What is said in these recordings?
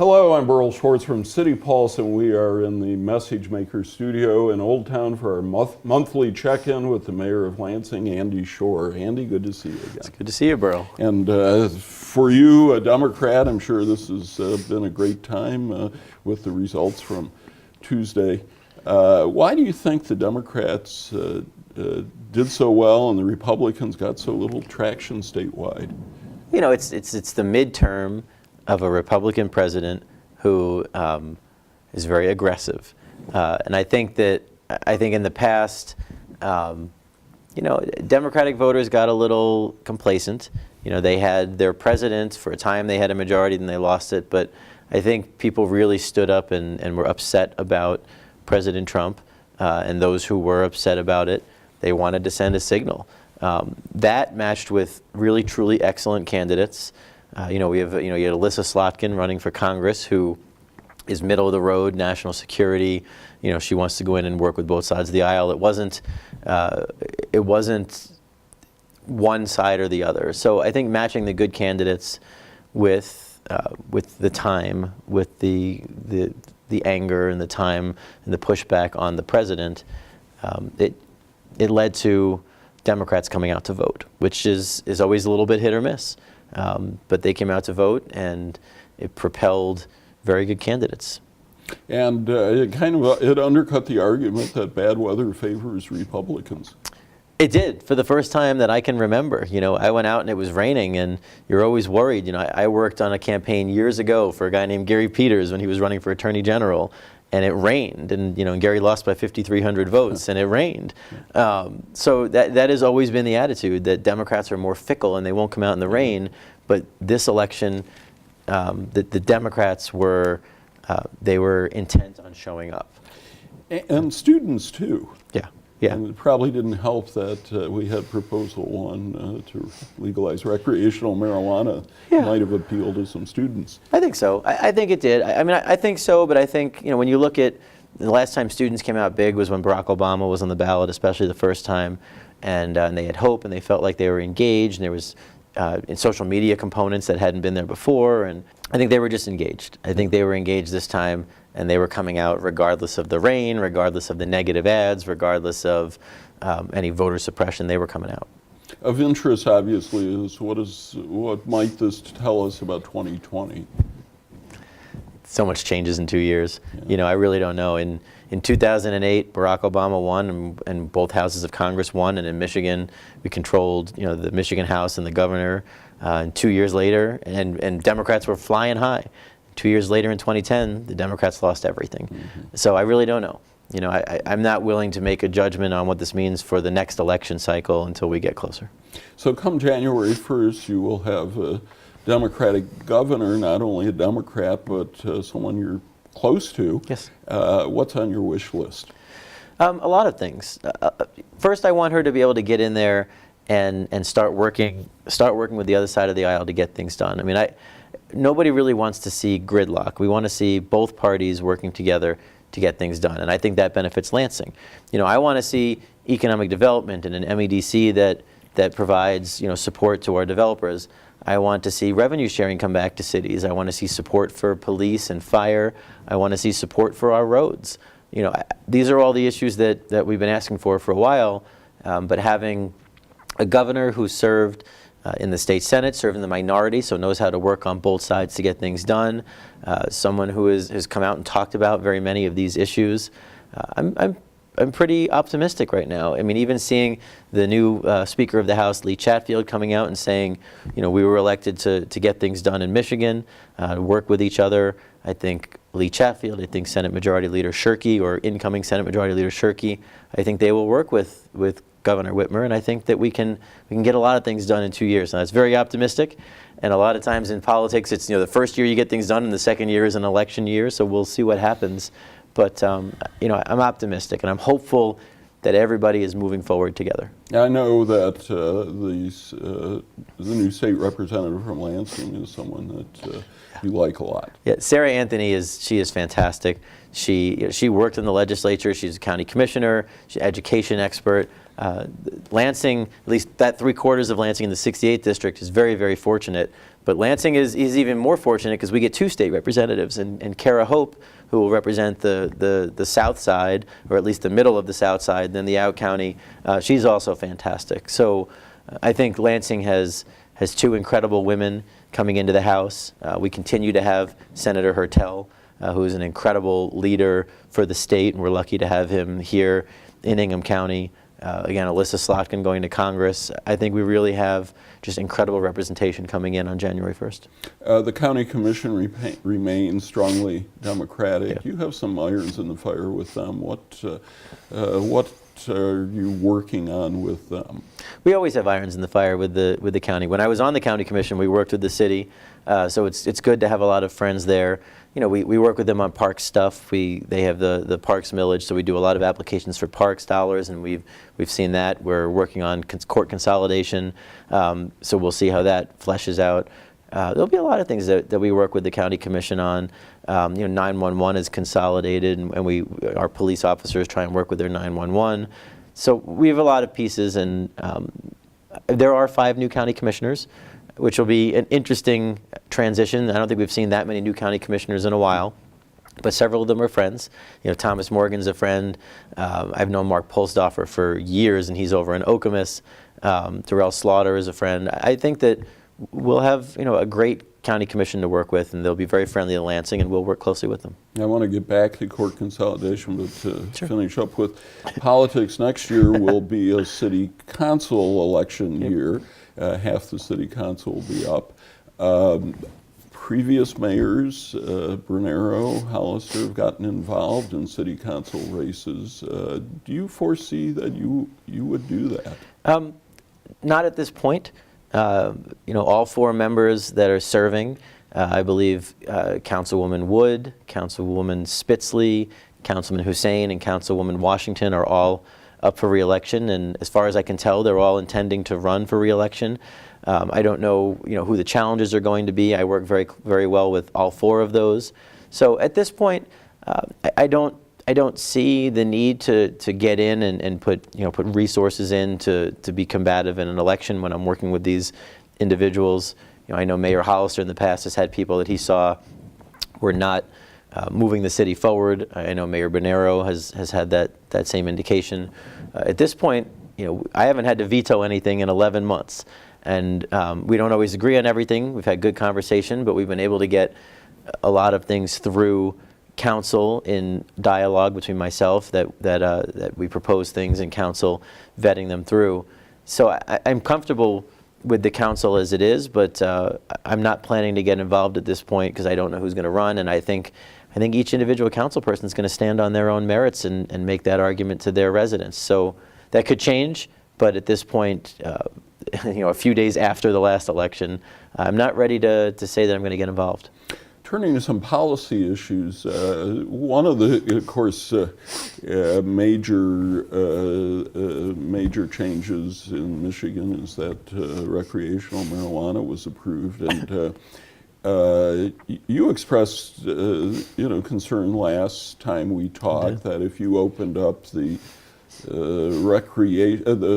Hello, I'm Berl Schwartz from City Pulse, and we are in the Message Maker studio in Old Town for our monthly check-in with the Mayor of Lansing, Andy Schor. Andy, good to see you again. It's good to see you, Berl. And for you, a Democrat, I'm sure this has been a great time with the results from Tuesday. Why do you think the Democrats did so well and the Republicans got so little traction statewide? You know, it's the midterm of a Republican president who is very aggressive, and I think in the past, Democratic voters got a little complacent. You know, they had their president for a time; they had a majority, then they lost it. But I think people really stood up and were upset about President Trump, and those who were upset about it, they wanted to send a signal. That matched with really, truly excellent candidates. We have, you had Alyssa Slotkin running for Congress, who is middle of the road, national security. You know, she wants to go in and work with both sides of the aisle. It wasn't one side or the other. So I think matching the good candidates with the time, with the anger and the time and the pushback on the president, it led to Democrats coming out to vote, which is always a little bit hit or miss. But they came out to vote, and it propelled very good candidates. And it undercut the argument that bad weather favors Republicans. It did, for the first time that I can remember. You know, I went out and it was raining, and you're always worried. You know, I worked on a campaign years ago for a guy named Gary Peters when he was running for Attorney General, and it rained, and and Gary lost by 5,300 votes, and it rained. So that has always been the attitude, that Democrats are more fickle and they won't come out in the rain. But this election, the Democrats were intent on showing up, and students too. Yeah. And it probably didn't help that we had Proposal 1 to legalize recreational marijuana. Yeah. Might have appealed to some students. I think so. I think it did. I think so, but I think, when you look at the last time students came out big was when Barack Obama was on the ballot, especially the first time, and they had hope and they felt like they were engaged, and there was in social media components that hadn't been there before, and I think they were just engaged. I think they were engaged this time, and they were coming out regardless of the rain, regardless of the negative ads, regardless of any voter suppression. They were coming out. Of interest, obviously, is what might this tell us about 2020? So much changes in 2 years. Yeah. I really don't know. In 2008, Barack Obama won, and both houses of Congress won, and in Michigan, we controlled, the Michigan House and the governor. And 2 years later, and Democrats were flying high. 2 years later, in 2010, the Democrats lost everything. Mm-hmm. So I really don't know. I'm not willing to make a judgment on what this means for the next election cycle until we get closer. So come January 1st, you will have a Democratic governor, not only a Democrat, but someone you're close to. Yes. What's on your wish list? A lot of things. First, I want her to be able to get in there and start working with the other side of the aisle to get things done. Nobody really wants to see gridlock. We want to see both parties working together to get things done, and I think that benefits Lansing. I want to see economic development and an MEDC that provides support to our developers. I want to see revenue sharing come back to cities. I want to see support for police and fire. I want to see support for our roads. These are all the issues that we've been asking for a while, but having a governor who served in the state Senate, served in the minority, so knows how to work on both sides to get things done, someone who has come out and talked about very many of these issues. I'm pretty optimistic right now. Even seeing the new Speaker of the House, Lee Chatfield, coming out and saying, we were elected to get things done in Michigan, to work with each other. I think Lee Chatfield, I think Senate Majority Leader Shirkey, or incoming Senate Majority Leader Shirkey, I think they will work with Governor Whitmer, and I think that we can get a lot of things done in 2 years. Now, that's very optimistic, and a lot of times in politics, it's the first year you get things done, and the second year is an election year. So we'll see what happens. But I'm optimistic, and I'm hopeful that everybody is moving forward together. I know that the new state representative from Lansing is someone that you like a lot. Yeah, Sarah Anthony is fantastic. She worked in the legislature. She's a county commissioner. She's an education expert. Lansing, at least that 3/4 of Lansing in the 68th district is very, very fortunate. But Lansing is even more fortunate because we get 2 state representatives, and Kara Hope, who will represent the south side, or at least the middle of the south side, then the out county, she's also fantastic. So I think Lansing has 2 incredible women coming into the House. We continue to have Senator Hertel, who is an incredible leader for the state, and we're lucky to have him here in Ingham County. Again, Alyssa Slotkin going to Congress. I think we really have just incredible representation coming in on January 1st. The county commission remains strongly Democratic. Yeah. You have some irons in the fire with them. What are you working on with them? We always have irons in the fire with the county. When I was on the county commission, we worked with the city, so it's good to have a lot of friends there. You know, we work with them on park stuff. They have the parks millage, so we do a lot of applications for parks dollars, and we've seen that. We're working on court consolidation, so we'll see how that fleshes out. There'll be a lot of things that we work with the county commission on. You know, 911 is consolidated, and our police officers try and work with their 911. So we have a lot of pieces, and there are 5 new county commissioners, which will be an interesting transition. I don't think we've seen that many new county commissioners in a while, but several of them are friends. You know, Thomas Morgan's a friend. I've known Mark Polsdorfer for years, and he's over in Okemos. Darrell Slaughter is a friend. I think that we'll have, you know, a great county commission to work with, and they'll be very friendly to Lansing, and we'll work closely with them. I want to get back to court consolidation, but to finish up with politics, next year will be a city council election year. Half the city council will be up. Previous mayors, Bernero, Hollister, have gotten involved in city council races. Do you foresee that you would do that? Not at this point. You know, all 4 members that are serving, I believe Councilwoman Wood, Councilwoman Spitzley, Councilman Hussein, and Councilwoman Washington are all up for re-election, and as far as I can tell, they're all intending to run for re-election. I don't know, you know, who the challenges are going to be. I work very, very well with all 4 of those. So at this point, I don't see the need to get in and put resources in to be combative in an election when I'm working with these individuals. You know, I know Mayor Hollister in the past has had people that he saw were not moving the city forward. I know Mayor Bernero has had that same indication. At this point, you know, I haven't had to veto anything in 11 months. And we don't always agree on everything. We've had good conversation, but we've been able to get a lot of things through council in dialogue between myself that we propose things in council vetting them through. So I'm comfortable with the council as it is, but I'm not planning to get involved at this point because I don't know who's going to run, and I think each individual council person is going to stand on their own merits and make that argument to their residents. So that could change, but at this point, you know, a few days after the last election, I'm not ready to say that I'm going to get involved. Turning to some policy issues, one of the, of course, major changes in Michigan is that recreational marijuana was approved, and you expressed, concern last time we talked that if you opened up the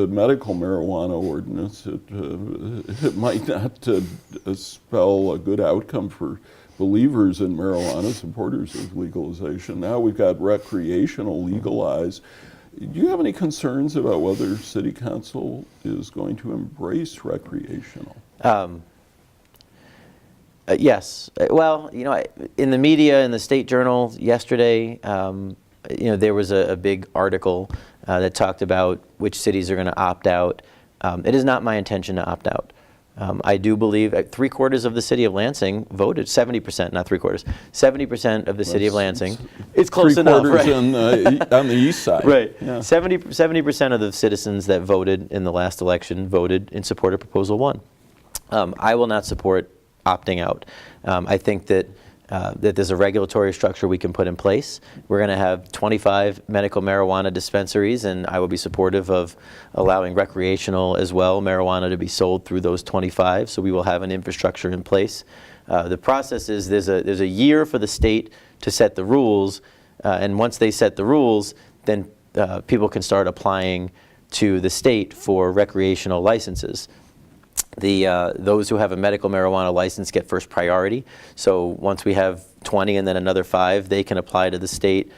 medical marijuana ordinance, it might not spell a good outcome for believers in marijuana, supporters of legalization. Now we've got recreational legalized. Do you have any concerns about whether City Council is going to embrace recreational? Yes. Well, you know, in the media, in the State Journal yesterday, there was a big article that talked about which cities are going to opt out. It is not my intention to opt out. I do believe 3/4 of the city of Lansing voted, 70%, not 3/4, 70% of the city of Lansing. It's close enough, right? On the east side. Right. Yeah. 70% of the citizens that voted in the last election voted in support of Proposal 1. I will not support opting out. I think that that there's a regulatory structure we can put in place. We're going to have 25 medical marijuana dispensaries, and I will be supportive of allowing recreational as well marijuana to be sold through those 25. So we will have an infrastructure in place. The process is there's a year for the state to set the rules, and once they set the rules, then people can start applying to the state for recreational licenses. Those who have a medical marijuana license get first priority. So once we have 20 and then another 5, they can apply to the state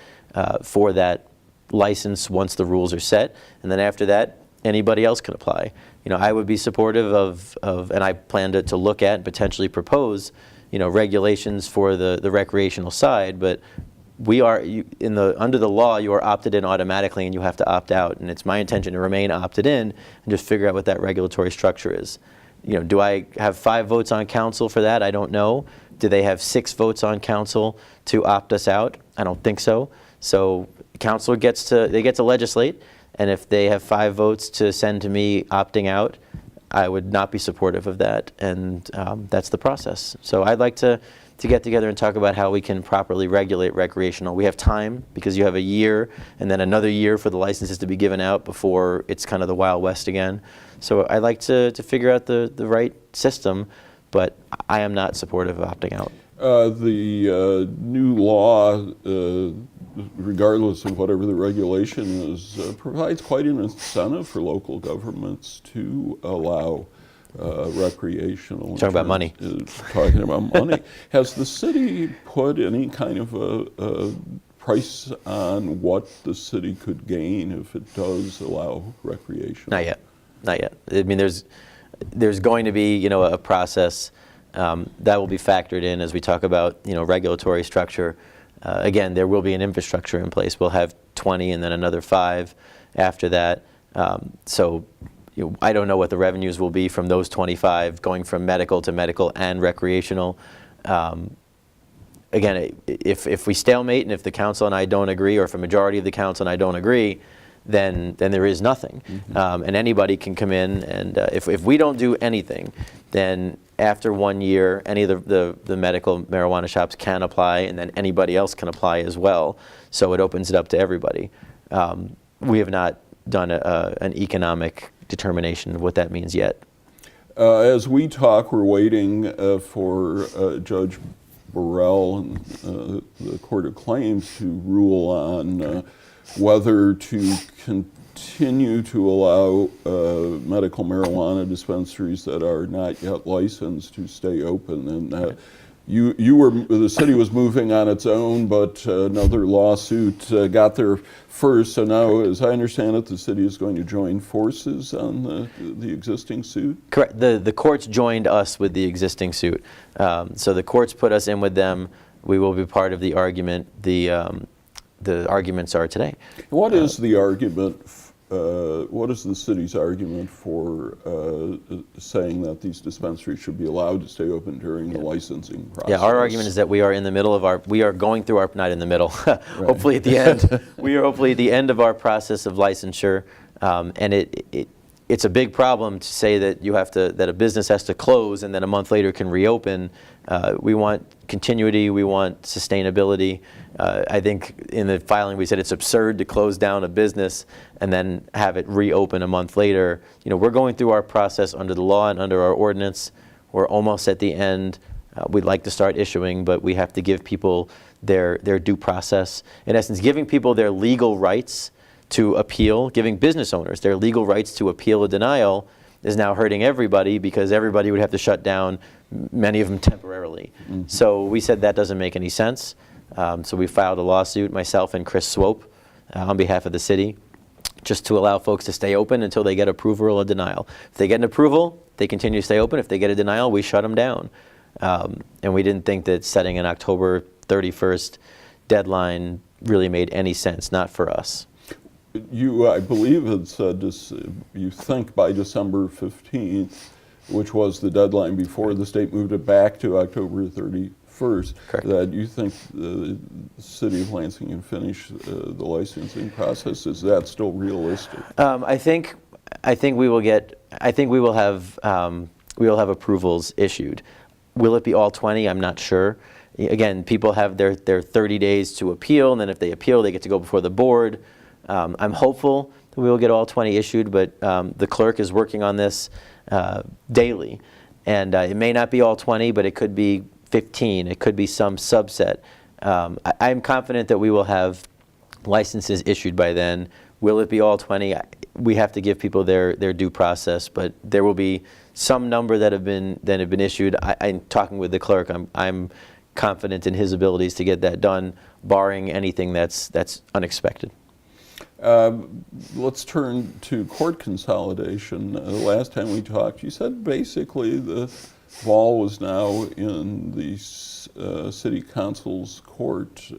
for that license once the rules are set. And then after that, anybody else can apply. I would be supportive of and I plan to look at and potentially propose, regulations for the recreational side. But we are under the law, you are opted in automatically, and you have to opt out. And it's my intention to remain opted in and just figure out what that regulatory structure is. Do I have 5 votes on council for that? I don't know. Do they have 6 votes on council to opt us out? I don't think so. So council gets to legislate, and if they have 5 votes to send to me opting out, I would not be supportive of that, and that's the process. So I'd like to get together and talk about how we can properly regulate recreational. We have time because you have a year and then another year for the licenses to be given out before it's kind of the Wild West again. So I'd like to figure out the right system, but I am not supportive of opting out. The new law, regardless of whatever the regulation is, provides quite an incentive for local governments to allow recreational. Talking about money. Talking about money. Has the city put any kind of a price on what the city could gain if it does allow recreation? Not yet. Not yet. I mean, there's going to be, a process that will be factored in as we talk about, regulatory structure. Again, there will be an infrastructure in place. We'll have 20 and then another 5 after that. So I don't know what the revenues will be from those 25 going from medical to medical and recreational. Again, if we stalemate and if the council and I don't agree, or if a majority of the council and I don't agree, then there is nothing. Mm-hmm. And anybody can come in, and if we don't do anything, then after 1 year, any of the medical marijuana shops can apply, and then anybody else can apply as well. So it opens it up to everybody. We have not done an economic determination of what that means yet. As we talk, we're waiting for Judge Berl and the Court of Claims to rule on whether to continue to allow medical marijuana dispensaries that are not yet licensed to stay open. And the city was moving on its own, but another lawsuit got there first. So now, as I understand it, the city is going to join forces on the existing suit? Correct. The courts joined us with the existing suit. So the courts put us in with them. We will be part of the argument. The arguments are today. What is the argument? What is the city's argument for saying that these dispensaries should be allowed to stay open during the licensing process? Yeah, our argument is that we are in the middle of we are going through not in the middle, hopefully at the end. We are hopefully at the end of our process of licensure, and it's a big problem to say that that a business has to close and then a month later can reopen. We want continuity, we want sustainability. I think in the filing we said it's absurd to close down a business and then have it reopen a month later. We're going through our process under the law and under our ordinance. We're almost at the end. We'd like to start issuing, but we have to give people their due process. In essence, giving people their legal rights to appeal, giving business owners their legal rights to appeal a denial is now hurting everybody because everybody would have to shut down, many of them temporarily. Mm-hmm. So we said that doesn't make any sense. So we filed a lawsuit, myself and Chris Swope, on behalf of the city, just to allow folks to stay open until they get approval or denial. If they get an approval, they continue to stay open. If they get a denial, we shut them down. And we didn't think that setting an October 31st deadline really made any sense, not for us. You, I believe, had said you think by December 15th, which was the deadline before the state moved it back to October 31st, Correct. That you think the city of Lansing can finish the licensing process. Is that still realistic? I think we will get. I think we will have approvals issued. Will it be all 20? I'm not sure. again, people have their 30 days to appeal, and then if they appeal, they get to go before the board. I'm hopeful that we will get all 20 issued, but the clerk is working on this daily. And it may not be all 20, but it could be 15. It could be some subset. I'm confident that we will have licenses issued by then. Will it be all 20? We have to give people their due process, but there will be some number that have been issued. I'm talking with the clerk. I'm confident in his abilities to get that done, barring anything that's unexpected. Let's turn to court consolidation. The last time we talked, you said basically the ball was now in the city council's court.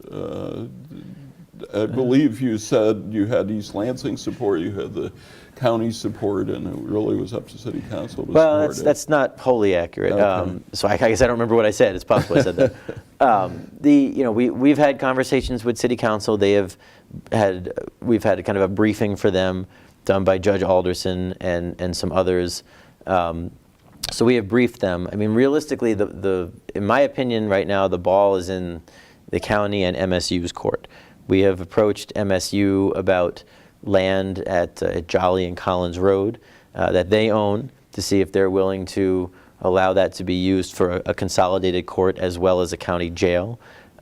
I believe you said you had East Lansing support, you had the county support, and it really was up to city council to Well, support it. That's not wholly accurate. Okay. So I guess I don't remember what I said. It's possible I said that. We've had conversations with city council. We've had kind of a briefing for them done by Judge Alderson and some others. So we have briefed them. I mean, realistically, in my opinion, right now, the ball is in the county and MSU's court. We have approached MSU about land at Jolly and Collins Road that they own to see if they're willing to allow that to be used for a consolidated court as well as a county jail.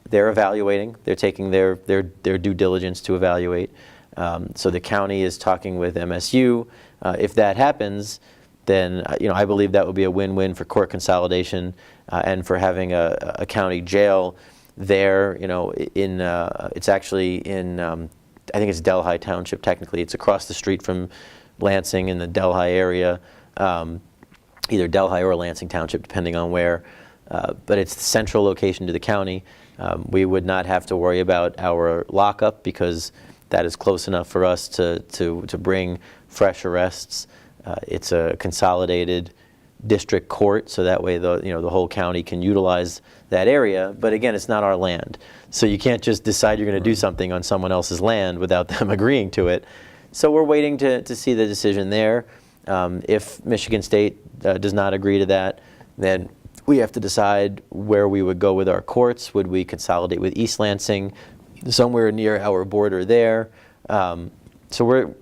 They're evaluating. They're taking their due diligence to evaluate. So the county is talking with MSU. If that happens, then I believe that would be a win-win for court consolidation and for having a county jail there. It's actually in I think it's Delhi Township. Technically, it's across the street from Lansing in the Delhi area, either Delhi or Lansing Township, depending on where. But it's the central location to the county. We would not have to worry about our lockup because that is close enough for us to bring fresh arrests. It's a consolidated district court, so that way the whole county can utilize that area. But again, it's not our land, so you can't just decide you're going to do something on someone else's land without them agreeing to it. So we're waiting to see the decision there. If Michigan State does not agree to that, then we have to decide where we would go with our courts. Would we consolidate with East Lansing, somewhere near our border there? So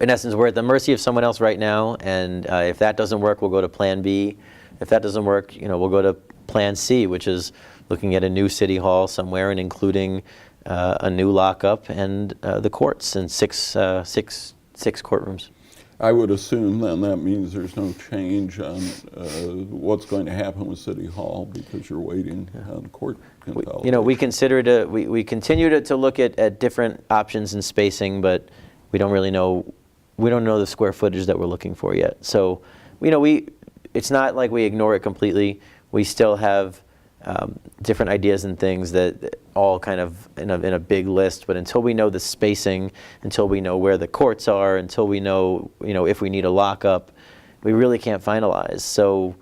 in essence, we're at the mercy of someone else right now, and if that doesn't work, we'll go to Plan B. If that doesn't work, we'll go to Plan C, which is looking at a new city hall somewhere and including a new lockup and the courts and six courtrooms. I would assume then that means there's no change on what's going to happen with City Hall because you're waiting on court consolidation. We consider we continue to look at different options and spacing, but we don't really know. We don't know the square footage that we're looking for yet. So, it's not like we ignore it completely. We still have different ideas and things that all kind of in a big list. But until we know the spacing, until we know where the courts are, until we know if we need a lockup, we really can't finalize. So,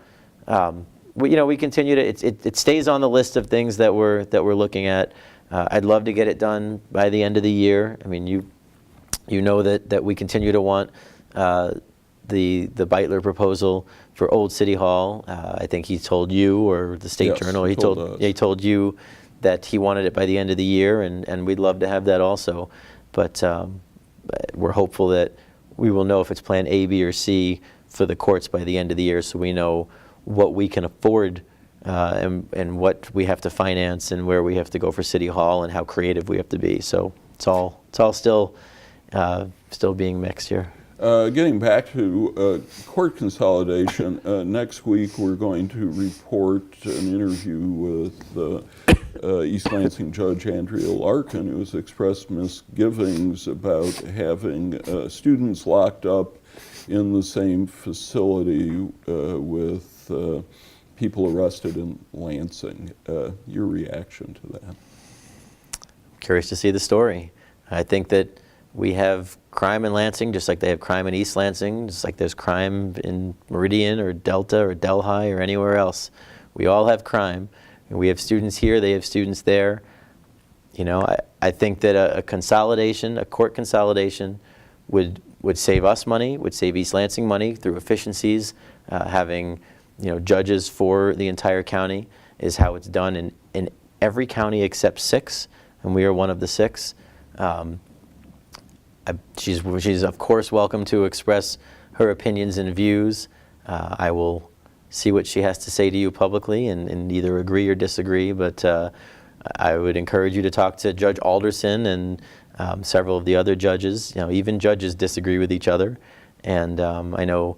we continue to. It stays on the list of things that we're looking at. I'd love to get it done by the end of the year. I mean, you know that we continue to want the Beitler proposal for Old City Hall. I think he told you, or the State Journal, he told you that he wanted it by the end of the year, and we'd love to have that also. But we're hopeful that we will know if it's Plan A, B, or C for the courts by the end of the year, so we know what we can afford and what we have to finance and where we have to go for City Hall and how creative we have to be. So it's all still being mixed here. Getting back to court consolidation, next week we're going to report an interview with East Lansing Judge Andrea Larkin, who has expressed misgivings about having students locked up in the same facility with people arrested in Lansing. Your reaction to that? Curious to see the story. I think that we have crime in Lansing, just like they have crime in East Lansing, just like there's crime in Meridian or Delta or Delhi or anywhere else. We all have crime. And we have students here, they have students there. I think that a court consolidation would save us money, would save East Lansing money through efficiencies. Having judges for the entire county is how it's done in in every county except 6, and we are one of the 6. She's of course welcome to express her opinions and views. I will see what she has to say to you publicly and either agree or disagree, but I would encourage you to talk to Judge Alderson and several of the other judges. Even judges disagree with each other, and I know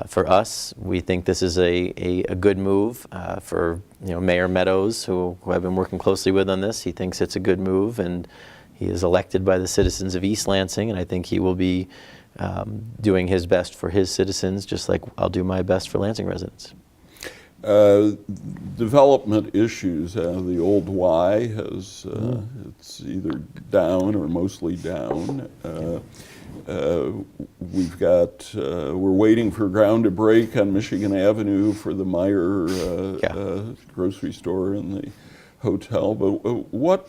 for us, we think this is a good move. For Mayor Meadows, who I've been working closely with on this, he thinks it's a good move, and he is elected by the citizens of East Lansing, and I think he will be doing his best for his citizens, just like I'll do my best for Lansing residents. Development issues. The old Y has it's either down or mostly down. We're waiting for ground to break on Michigan Avenue for the Meyer grocery store and the hotel. But where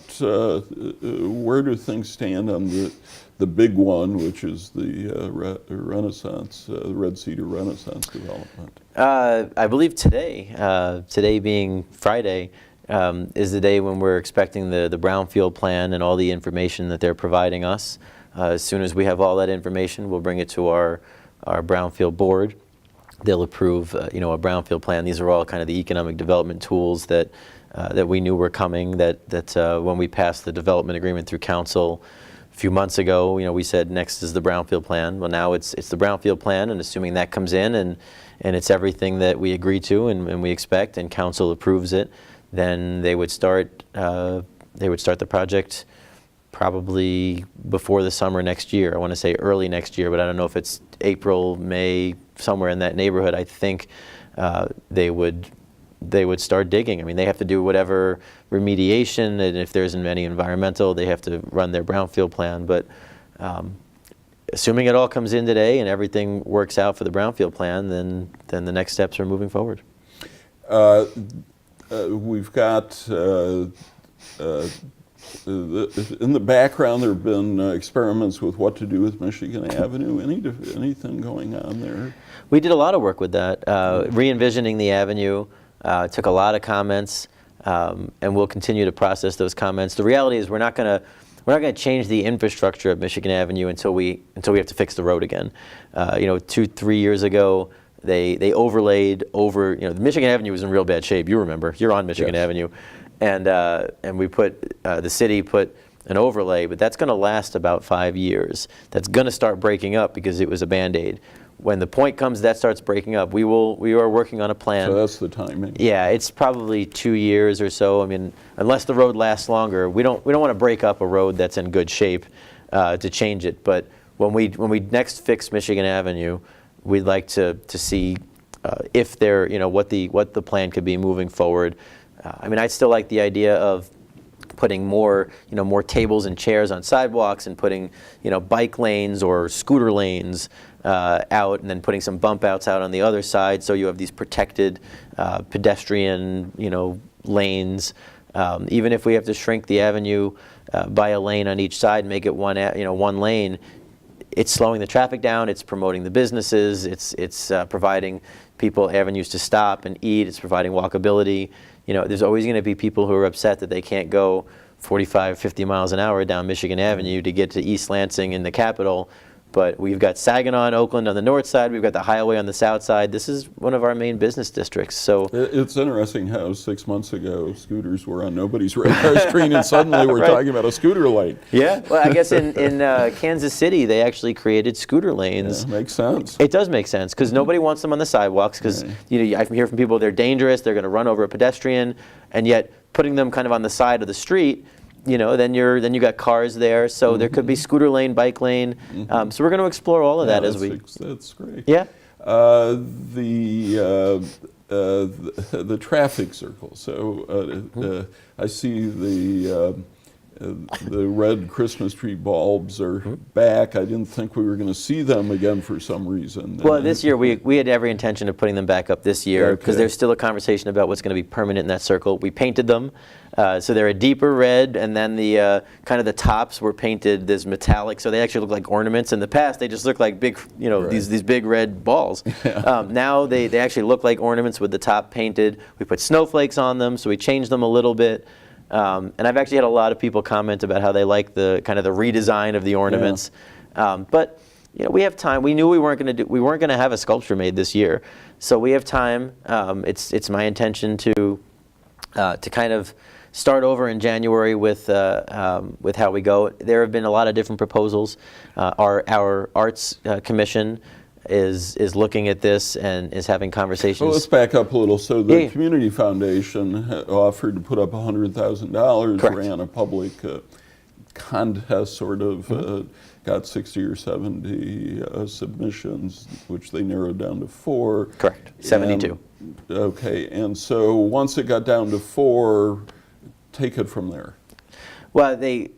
do things stand on the big one, which is the Renaissance, the Red Cedar Renaissance development? I believe today being Friday, is the day when we're expecting the brownfield plan and all the information that they're providing us. As soon as we have all that information, we'll bring it to our brownfield board. They'll approve a brownfield plan. These are all kind of the economic development tools that we knew were coming, that when we passed the development agreement through council a few months ago, we said next is the brownfield plan. Well, now it's the brownfield plan, and assuming that comes in and it's everything that we agree to and we expect, and council approves it, then they would start the project probably before the summer next year. I want to say early next year, but I don't know if it's April, May, somewhere in that neighborhood. I think they would start digging. I mean, they have to do whatever remediation, and if there isn't any environmental, they have to run their brownfield plan. But assuming it all comes in today and everything works out for the brownfield plan, then the next steps are moving forward. We've got in the background, there have been experiments with what to do with Michigan Avenue. Anything going on there? We did a lot of work with that, re-envisioning the avenue. Took a lot of comments, and we'll continue to process those comments. The reality is we're not going to change the infrastructure of Michigan Avenue until we have to fix the road again. 2-3 years ago, they overlaid over. Michigan Avenue was in real bad shape. You remember? You're on Michigan Yes. Avenue, and we put the city put an overlay, but that's going to last about 5 years. That's going to start breaking up because it was a Band-Aid. When the point comes that starts breaking up, we are working on a plan. So that's the timing. Yeah, it's probably 2 years or so. I mean, unless the road lasts longer, we don't want to break up a road that's in good shape to change it. But when we next fix Michigan Avenue, we'd like to see if there what the plan could be moving forward. I mean, I still like the idea of putting more tables and chairs on sidewalks and putting bike lanes or scooter lanes out, and then putting some bump outs out on the other side, so you have these protected pedestrian lanes. Even if we have to shrink the avenue by a lane on each side and make it one lane, it's slowing the traffic down, it's promoting the businesses, it's providing people avenues to stop and eat, it's providing walkability. There's always going to be people who are upset that they can't go 45, 50 miles an hour down Michigan Avenue to get to East Lansing in the capital. But we've got Saginaw and Oakland on the north side, we've got the highway on the south side. This is one of our main business districts. So it's interesting how 6 months ago scooters were on nobody's radar screen, and suddenly we're talking about a scooter lane. Yeah, well, I guess in Kansas City they actually created scooter lanes. Yeah, makes sense. It does make sense because nobody wants them on the sidewalks because I hear from people they're dangerous, they're going to run over a pedestrian, and yet putting them kind of on the side of the street, then you got cars there, so there could be scooter lane, bike lane. So we're going to explore all of that as we. That's great. Yeah. The traffic circle. So I see the The red Christmas tree bulbs are back. I didn't think we were going to see them again for some reason. Well, this year we had every intention of putting them back up this year because Okay. there's still a conversation about what's going to be permanent in that circle. We painted them, so they're a deeper red, and then the kind of the tops were painted this metallic, so they actually look like ornaments. In the past, they just looked like big, Right. these big red balls. Now they actually look like ornaments with the top painted. We put snowflakes on them, so we changed them a little bit. And I've actually had a lot of people comment about how they like the kind of the redesign of the ornaments. But we have time. We knew we weren't going to have a sculpture made this year, so we have time. It's my intention to kind of start over in January with how we go. There have been a lot of different proposals. Our arts commission is looking at this and is having conversations. Well, let's back up a little. So the Yeah. Community Foundation offered to put up $100,000, Correct. ran a public contest, sort of, got 60 or 70 submissions, which they narrowed down to 4. Correct. 72. Okay, and so once it got down to 4, take it from there. Well, they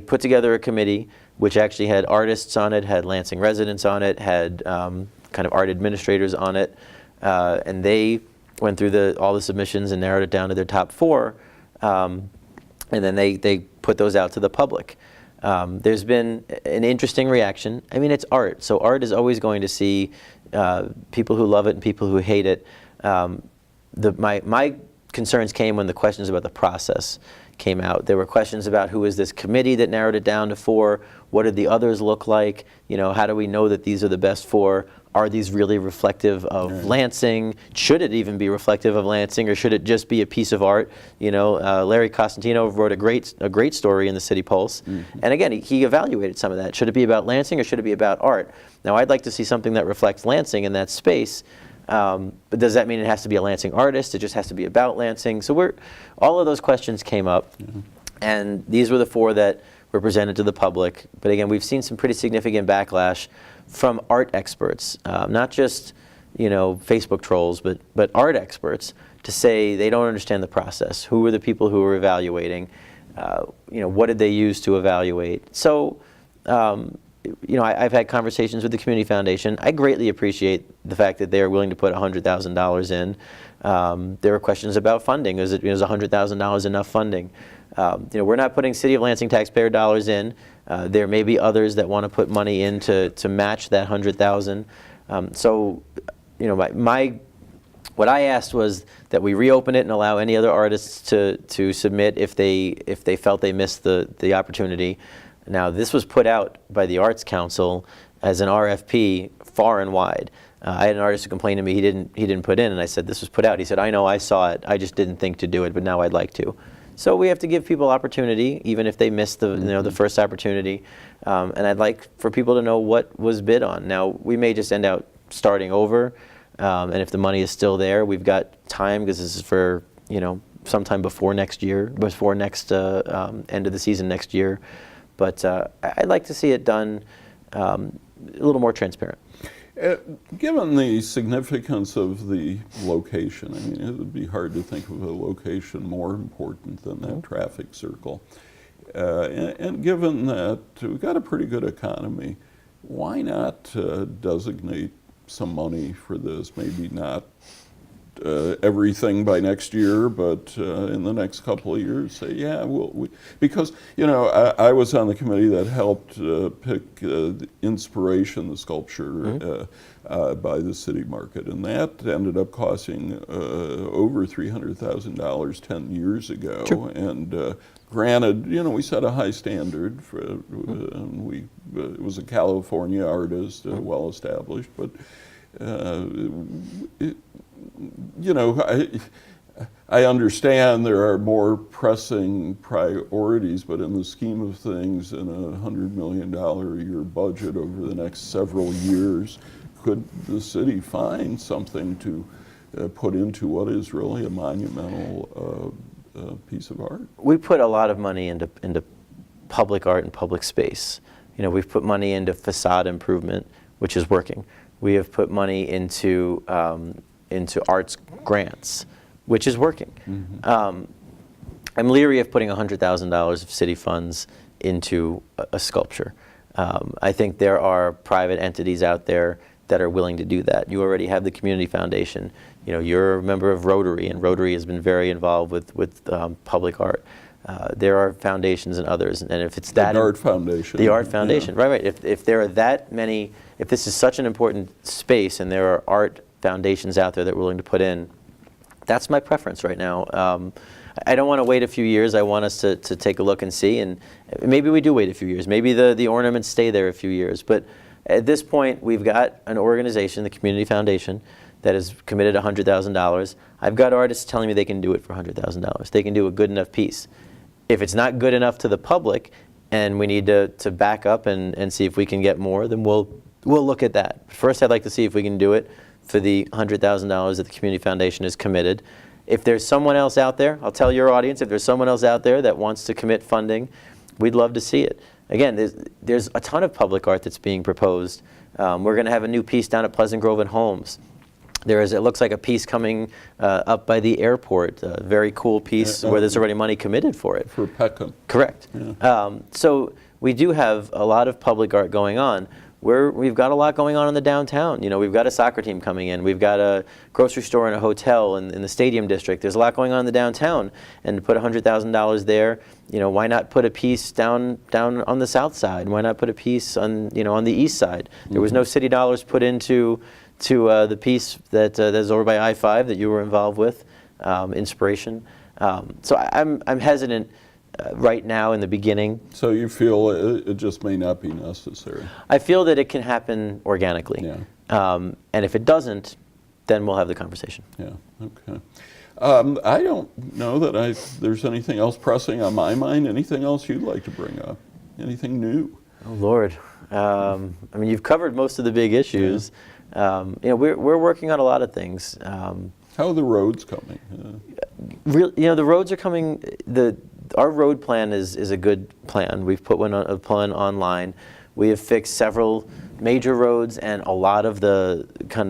put together a committee which actually had artists on it, had Lansing residents on it, had kind of art administrators on it, and they went through all the submissions and narrowed it down to their top 4, and then they put those out to the public. There's been an interesting reaction. I mean, it's art, so art is always going to see people who love it and people who hate it. My concerns came when the questions about the process came out. There were questions about who is this committee that narrowed it down to 4? What did the others look like? How do we know that these are the best 4? Are these really reflective of Lansing? Should it even be reflective of Lansing, or should it just be a piece of art? Larry Costantino wrote a great story in the City Pulse, and again, he evaluated some of that. Should it be about Lansing or should it be about art? Now, I'd like to see something that reflects Lansing in that space. But does that mean it has to be a Lansing artist? It just has to be about Lansing? So all of those questions came up, and these were the 4 that were presented to the public. But again, we've seen some pretty significant backlash from art experts, not just Facebook trolls, but art experts, to say they don't understand the process. Who were the people who were evaluating? What did they use to evaluate? So. I've had conversations with the Community Foundation. I greatly appreciate the fact that they are willing to put $100,000 in. There were questions about funding. Is $100,000 enough funding? We're not putting City of Lansing taxpayer dollars in. There may be others that want to put money in to match that $100,000. What I asked was that we reopen it and allow any other artists to submit if they felt they missed the opportunity. Now, this was put out by the Arts Council as an RFP far and wide. I had an artist who complained to me he didn't put in, and I said, this was put out. He said, I know, I saw it. I just didn't think to do it, but now I'd like to. So we have to give people opportunity, even if they missed the first opportunity. And I'd like for people to know what was bid on. Now, we may just end out starting over, and if the money is still there, we've got time, because this is for sometime before next year, before next end of the season next year. But I'd like to see it done a little more transparent. Given the significance of the location, I mean, it would be hard to think of a location more important than that traffic circle. And given that we've got a pretty good economy, why not designate some money for this? Maybe not everything by next year, but in the next couple of years, say, yeah, because I was on the committee that helped pick the Inspiration, the sculpture by the City Market, and that ended up costing over $300,000 10 years ago. Sure. And granted, we set a high standard for, and it was a California artist, well established, but I understand there are more pressing priorities, but in the scheme of things, in a $100 million a year budget over the next several years, could the city find something to put into what is really a monumental piece of art? We put a lot of money into public art and public space. We've put money into facade improvement, which is working. We have put money into arts grants, which is working. I'm leery of putting $100,000 of city funds into a sculpture. I think there are private entities out there that are willing to do that. You already have the Community Foundation. You know, you're a member of Rotary, and Rotary has been very involved with public art. There are foundations and others, and if it's that... The Art Foundation. The Art Foundation, yeah. right. If there are that many, if this is such an important space and there are art foundations out there that are willing to put in, that's my preference right now. I don't want to wait a few years. I want us to take a look and see, and maybe we do wait a few years. Maybe the ornaments stay there a few years, but at this point, we've got an organization, the Community Foundation, that has committed $100,000. I've got artists telling me they can do it for $100,000. They can do a good enough piece. If it's not good enough to the public, and we need to back up and see if we can get more, then we'll look at that. First, I'd like to see if we can do it for the $100,000 that the Community Foundation has committed. If there's someone else out there, I'll tell your audience, if there's someone else out there that wants to commit funding, we'd love to see it. Again, there's a ton of public art that's being proposed. We're going to have a new piece down at Pleasant Grove and Holmes. It looks like a piece coming up by the airport, a very cool piece where there's already money committed for it. For Peckham. Correct. Yeah. So we do have a lot of public art going on. We've got a lot going on in the downtown. You know, we've got a soccer team coming in. We've got a grocery store and a hotel in the Stadium District. There's a lot going on in the downtown, and to put $100,000 there, you know, why not put a piece down on the south side? Why not put a piece on the east side? There was no city dollars put into the piece that's over by I-5 that you were involved with, Inspiration. So I'm hesitant right now in the beginning. So you feel it just may not be necessary? I feel that it can happen organically. Yeah. And if it doesn't, then we'll have the conversation. Yeah, okay. I don't know that there's anything else pressing on my mind. Anything else you'd like to bring up? Anything new? Oh, Lord. I mean, you've covered most of the big issues. Yeah. You know, we're working on a lot of things. How are the roads coming? You know, the roads are coming. Our road plan is a good plan. We've put a plan online. We have fixed several major roads and a lot of the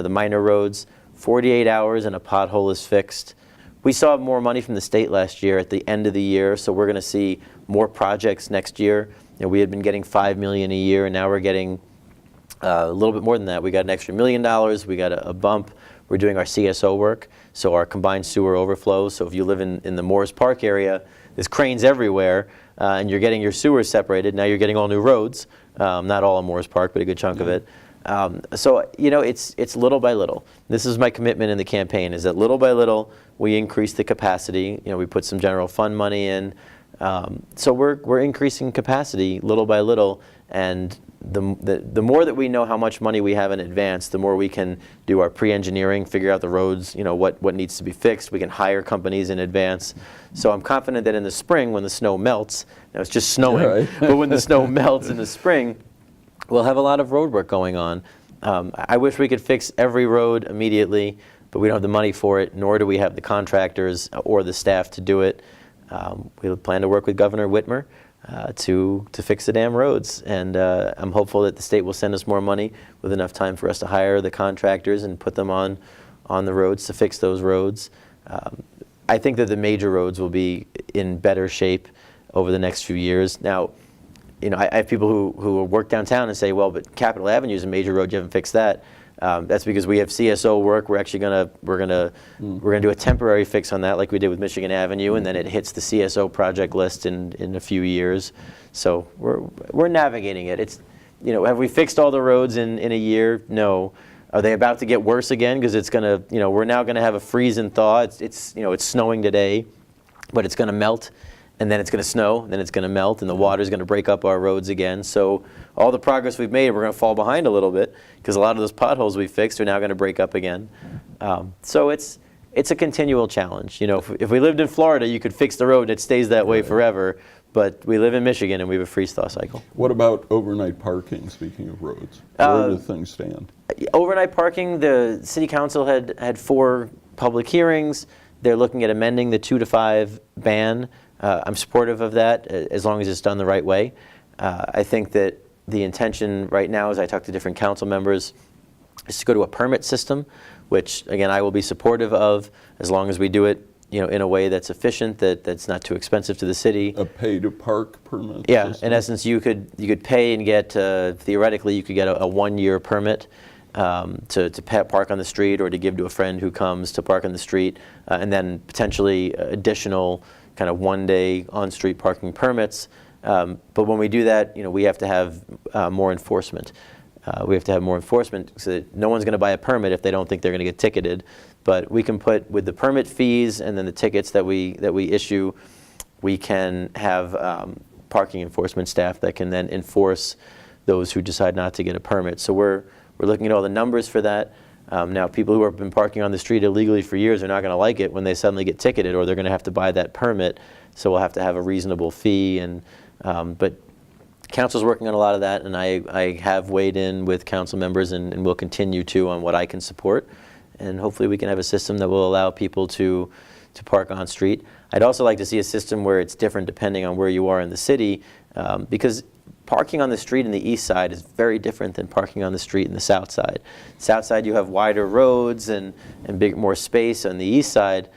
minor roads. 48 hours and a pothole is fixed. We saw more money from the state last year at the end of the year, so we're going to see more projects next year. You know, we had been getting $5 million a year, and now we're getting a little bit more than that. We got an extra $1 million. We got a bump. We're doing our CSO work, so our combined sewer overflow. So if you live in the Morris Park area, there's cranes everywhere, and you're getting your sewers separated. Now you're getting all new roads, not all in Morris Park, but a good chunk of it. So, you know, it's little by little. This is my commitment in the campaign, is that little by little we increase the capacity. You know, we put some general fund money in. So we're increasing capacity little by little, and the more that we know how much money we have in advance, the more we can do our pre-engineering, figure out the roads, you know, what needs to be fixed. We can hire companies in advance. So I'm confident that in the spring, when the snow melts, now it's just snowing, right. but when the snow melts in the spring, we'll have a lot of road work going on. I wish we could fix every road immediately, but we don't have the money for it, nor do we have the contractors or the staff to do it. We plan to work with Governor Whitmer to fix the damn roads, and I'm hopeful that the state will send us more money with enough time for us to hire the contractors and put them on the roads to fix those roads. I think that the major roads will be in better shape over the next few years. Now, you know, I have people who work downtown and say, well, but Capitol Avenue is a major road, you haven't fixed that. That's because we have CSO work. We're actually we're gonna do a temporary fix on that, like we did with Michigan Avenue, and then it hits the CSO project list in a few years. So we're navigating it. It's, you know, have we fixed all the roads in a year? No. Are they about to get worse again? Because it's gonna, you know, we're now gonna have a freeze and thaw. It's you know, it's snowing today, but it's gonna melt, and then it's going to snow, and then it's going to melt, and the water's going to break up our roads again. So all the progress we've made, we're going to fall behind a little bit, because a lot of those potholes we fixed are now going to break up again. So it's a continual challenge. You know, if we lived in Florida, you could fix the road and it stays that way forever. But we live in Michigan, and we have a freeze-thaw cycle. What about overnight parking, speaking of roads? Where do things stand? Overnight parking, the City Council had 4 public hearings. They're looking at amending the 2 to 5 ban. I'm supportive of that, as long as it's done the right way. I think that the intention right now, as I talk to different council members, is to go to a permit system, which, again, I will be supportive of, as long as we do it in a way that's efficient, that's not too expensive to the city. A pay-to-park permit Yeah, system? in essence, you could pay and get, theoretically, you could get a 1-year permit to park on the street, or to give to a friend who comes to park on the street, and then potentially additional kind of 1-day on-street parking permits. But when we do that, we have to have more enforcement. We have to have more enforcement, so that no one's going to buy a permit if they don't think they're going to get ticketed. But we can put, with the permit fees and then the tickets that we issue, we can have parking enforcement staff that can then enforce those who decide not to get a permit. So we're looking at all the numbers for that. Now, people who have been parking on the street illegally for years are not going to like it when they suddenly get ticketed, or they're going to have to buy that permit. So we'll have to have a reasonable fee. And but council's working on a lot of that, and I have weighed in with council members, and will continue to, on what I can support. And hopefully we can have a system that will allow people to park on street. I'd also like to see a system where it's different depending on where you are in the city, because parking on the street in the east side is very different than parking on the street in the south side. South side, you have wider roads and more space. On the east side,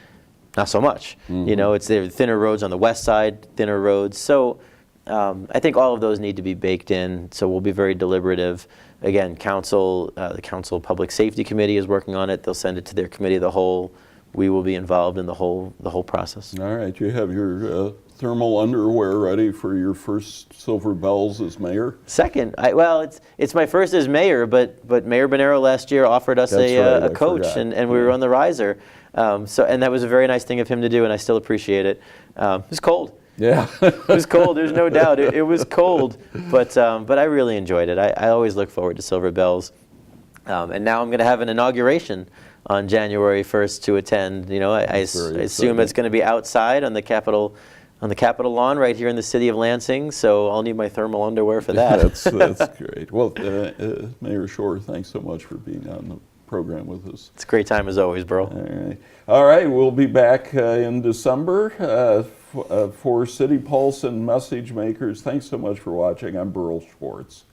not so much. Mm-hmm. There are thinner roads on the west side, thinner roads. So I think all of those need to be baked in, so we'll be very deliberative. Again, the Council Public Safety Committee is working on it. They'll send it to their committee of the whole. We will be involved in the whole process. All right, you have your thermal underwear ready for your first Silver Bells as mayor? Second, it's my first as mayor, but Mayor Bonero last year offered us a coach, and we were on the riser. And that was a very nice thing of him to do, and I still appreciate it. It was cold. Yeah. It was cold, there's no doubt. It was cold, but I really enjoyed it. I always look forward to Silver Bells. And now I'm going to have an inauguration on January 1st to attend. I assume it's going to be outside on the Capitol lawn right here in the city of Lansing, so I'll need my thermal underwear for that. That's great. Well, Mayor Schor, thanks so much for being on the program with us. It's a great time as always, Berl. All right, we'll be back in December for City Pulse and Message Makers. Thanks so much for watching. I'm Berl Schwartz.